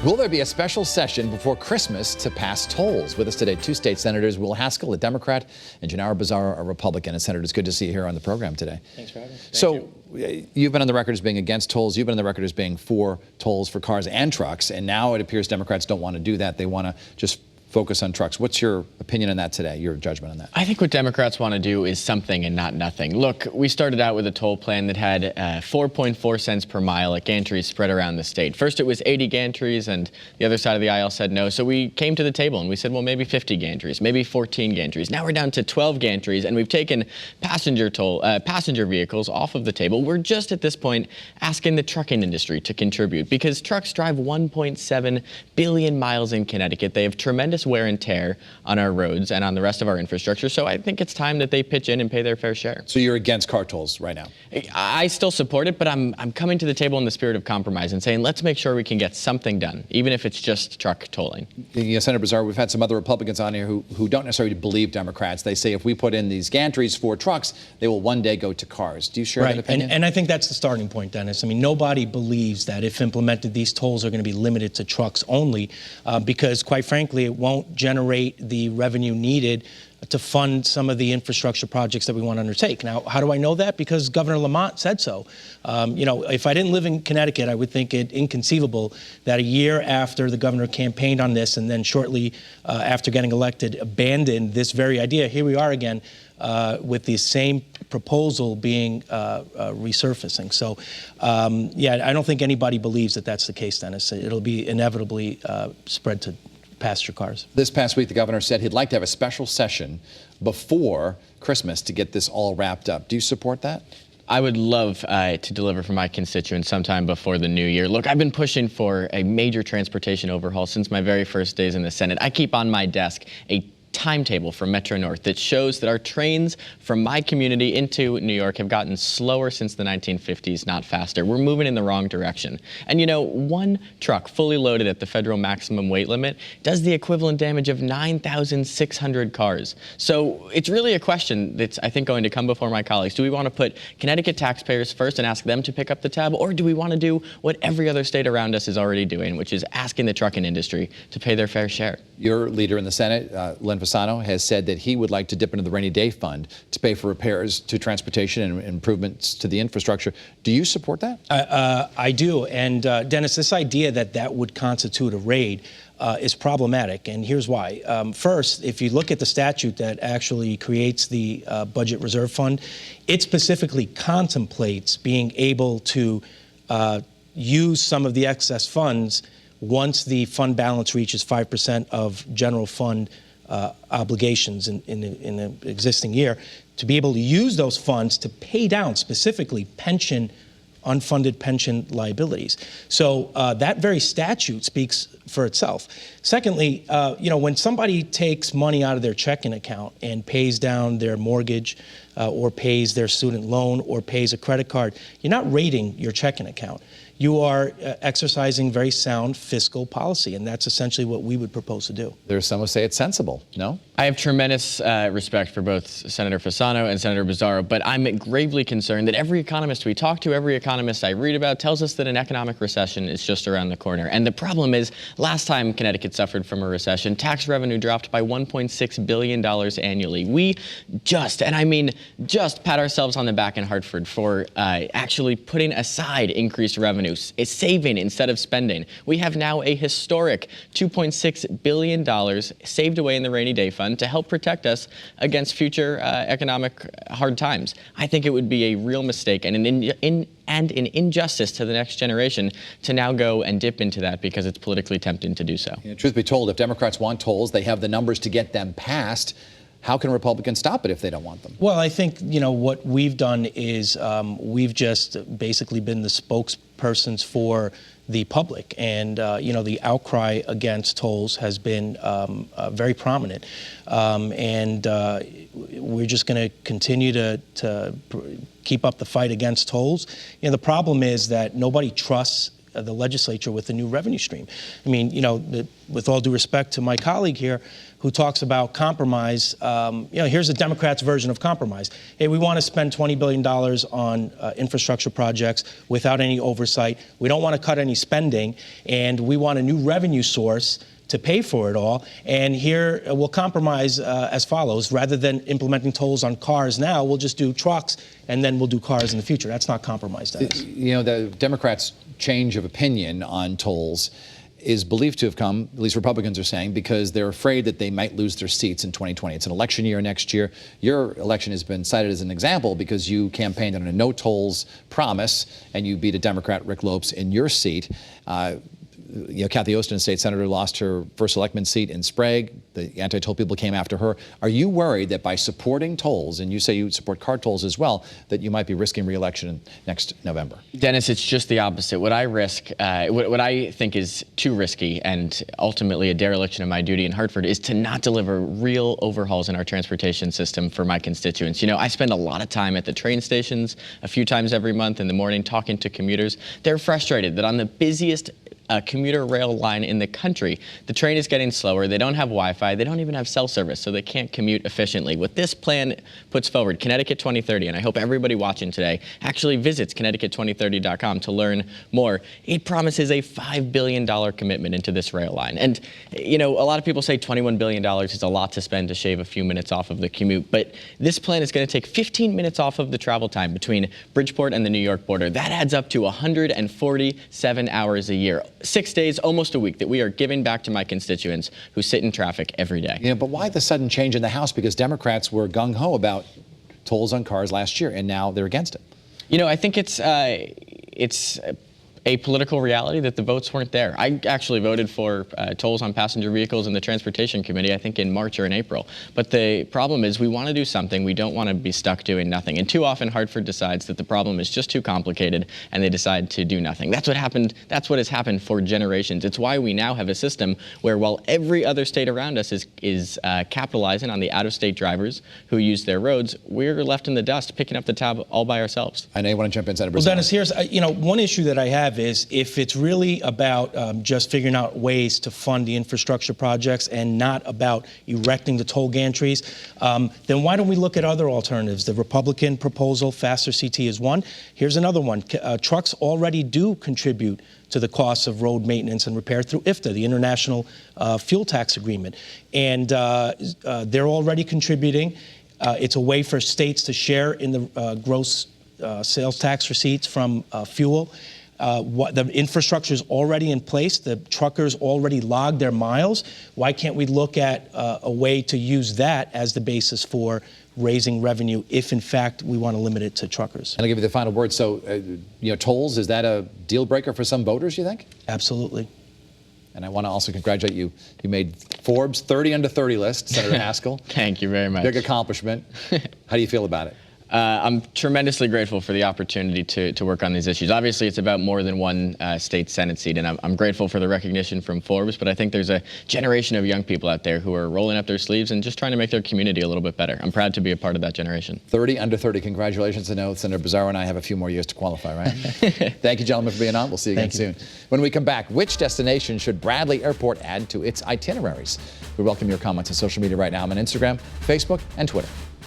Will there be a special session before Christmas to pass tolls? With us today, two state senators, Will Haskell, a Democrat, and Gennaro Bizzarro, a Republican. And Senator, it's good to see you here on the program today. Thanks for having me. So you've been on the record as being against tolls. You've been on the record as being for tolls for cars and trucks. And now it appears Democrats don't want to do that. They want to just focus on trucks. What's your opinion on that today, your judgment on that? I think what Democrats want to do is something and not nothing. Look, we started out with a toll plan that had 4.4 cents per mile at gantries spread around the state. First it was 80 gantries, and the other side of the aisle said no. So we came to the table and we said, well, maybe 50 gantries, maybe 14 gantries. Now we're down to 12 gantries, and we've taken passenger vehicles off of the table. We're just at this point asking the trucking industry to contribute, because trucks drive 1.7 billion miles in Connecticut. They have tremendous wear and tear on our roads and on the rest of our infrastructure. So I think it's time that they pitch in and pay their fair share. So you're against car tolls right now? I still support it, but I'm coming to the table in the spirit of compromise and saying, let's make sure we can get something done, even if it's just truck tolling. Senator Bizzarro, we've had some other Republicans on here who don't necessarily believe Democrats. They say if we put in these gantries for trucks, they will one day go to cars. Do you share that opinion? And I think that's the starting point, Dennis. I mean, nobody believes that if implemented, these tolls are going to be limited to trucks only, because quite frankly, it won't generate the revenue needed to fund some of the infrastructure projects that we want to undertake. Now, how do I know that? Because Governor Lamont said so. If I didn't live in Connecticut, I would think it inconceivable that a year after the governor campaigned on this and then shortly after getting elected abandoned this very idea, here we are again with the same proposal being resurfacing. So, I don't think anybody believes that that's the case, Dennis. It'll be inevitably spread to passenger cars. This past week, the governor said he'd like to have a special session before Christmas to get this all wrapped up. Do you support that? I would love to deliver for my constituents sometime before the new year. Look, I've been pushing for a major transportation overhaul since my very first days in the Senate. I keep on my desk a timetable from Metro North that shows that our trains from my community into New York have gotten slower since the 1950s, not faster. We're moving in the wrong direction. And one truck fully loaded at the federal maximum weight limit does the equivalent damage of 9,600 cars. So it's really a question that's, I think, going to come before my colleagues. Do we want to put Connecticut taxpayers first and ask them to pick up the tab, or do we want to do what every other state around us is already doing, which is asking the trucking industry to pay their fair share? Your leader in the Senate, Len has said that he would like to dip into the rainy day fund to pay for repairs to transportation and improvements to the infrastructure. Do you support that? I do. And Dennis, this idea that would constitute a raid is problematic, and here's why. First, if you look at the statute that actually creates the budget reserve fund, it specifically contemplates being able to use some of the excess funds once the fund balance reaches 5% of general fund obligations in the existing year, to be able to use those funds to pay down specifically unfunded pension liabilities. So that very statute speaks for itself. Secondly, when somebody takes money out of their checking account and pays down their mortgage or pays their student loan or pays a credit card, you're not raiding your checking account. You are exercising very sound fiscal policy, and that's essentially what we would propose to do. There's some who say it's sensible. No? I have tremendous respect for both Senator Fasano and Senator Bizzarro, but I'm gravely concerned that every economist we talk to, every economist I read about, tells us that an economic recession is just around the corner. And the problem is, last time Connecticut suffered from a recession, tax revenue dropped by $1.6 billion annually. We just pat ourselves on the back in Hartford for actually putting aside increased revenue. Is saving instead of spending. We have now a historic $2.6 billion saved away in the rainy day fund to help protect us against future economic hard times. I think it would be a real mistake and an injustice to the next generation to now go and dip into that because it's politically tempting to do so. Truth be told, if Democrats want tolls, they have the numbers to get them passed. How can Republicans stop it if they don't want them? Well, I think, what we've done is we've just basically been the spokespersons for the public. And, the outcry against tolls has been very prominent. We're just going to continue to keep up the fight against tolls. The problem is that nobody trusts the legislature with a new revenue stream. I mean, with all due respect to my colleague here, who talks about compromise, here's the Democrats' version of compromise. Hey, we want to spend $20 billion on infrastructure projects without any oversight. We don't want to cut any spending, and we want a new revenue source to pay for it all. And here we'll compromise as follows. Rather than implementing tolls on cars now, we'll just do trucks, and then we'll do cars in the future. That's not compromise, Dennis. The Democrats' change of opinion on tolls is believed to have come, at least Republicans are saying, because they're afraid that they might lose their seats in 2020. It's an election year next year. Your election has been cited as an example because you campaigned on a no tolls promise, and you beat a Democrat, Rick Lopes, in your seat. Kathy Osten, state senator, lost her first selectman seat in Sprague. The anti-toll people came after her. Are you worried that by supporting tolls, and you say you support car tolls as well, that you might be risking re-election next November? Dennis, it's just the opposite. What I think is too risky and ultimately a dereliction of my duty in Hartford is to not deliver real overhauls in our transportation system for my constituents. I spend a lot of time at the train stations a few times every month in the morning talking to commuters. They're frustrated that on the busiest commuter rail line in the country, the train is getting slower. They don't have Wi-Fi. They don't even have cell service, so they can't commute efficiently. What this plan puts forward, Connecticut 2030, and I hope everybody watching today actually visits Connecticut2030.com to learn more. It promises a $5 billion commitment into this rail line. And, a lot of people say $21 billion is a lot to spend to shave a few minutes off of the commute, but this plan is going to take 15 minutes off of the travel time between Bridgeport and the New York border. That adds up to 147 hours a year. 6 days, almost a week, that we are giving back to my constituents who sit in traffic every day. But why the sudden change in the House? Because Democrats were gung-ho about tolls on cars last year, and now they're against it. I think it's a political reality that the votes weren't there. I actually voted for tolls on passenger vehicles in the Transportation Committee, I think in March or in April. But the problem is we want to do something. We don't want to be stuck doing nothing. And too often Hartford decides that the problem is just too complicated and they decide to do nothing. That's what happened. That's what has happened for generations. It's why we now have a system where while every other state around us is capitalizing on the out-of-state drivers who use their roads, we're left in the dust picking up the tab all by ourselves. I know you want to jump in, Senator Bizzarro. Well, Dennis, here's one issue that I have is if it's really about just figuring out ways to fund the infrastructure projects and not about erecting the toll gantries, then why don't we look at other alternatives? The Republican proposal, Faster CT, is one. Here's another one. Trucks already do contribute to the costs of road maintenance and repair through IFTA, the International Fuel Tax Agreement. And they're already contributing. It's a way for states to share in the gross sales tax receipts from fuel. The infrastructure is already in place. The truckers already logged their miles. Why can't we look at a way to use that as the basis for raising revenue if, in fact, we want to limit it to truckers? And I'll give you the final word. So, tolls, is that a deal breaker for some voters, you think? Absolutely. And I want to also congratulate you. You made Forbes 30 under 30 list, Senator Haskell. Thank you very much. Big accomplishment. How do you feel about it? I'm tremendously grateful for the opportunity to work on these issues. Obviously, it's about more than one state Senate seat, and I'm grateful for the recognition from Forbes, but I think there's a generation of young people out there who are rolling up their sleeves and just trying to make their community a little bit better. I'm proud to be a part of that generation. 30 under 30. Congratulations. I know Senator Bizzarro and I have a few more years to qualify, right? Thank you, gentlemen, for being on. We'll see you again soon. When we come back, which destination should Bradley Airport add to its itineraries? We welcome your comments on social media right now. I'm on Instagram, Facebook, and Twitter.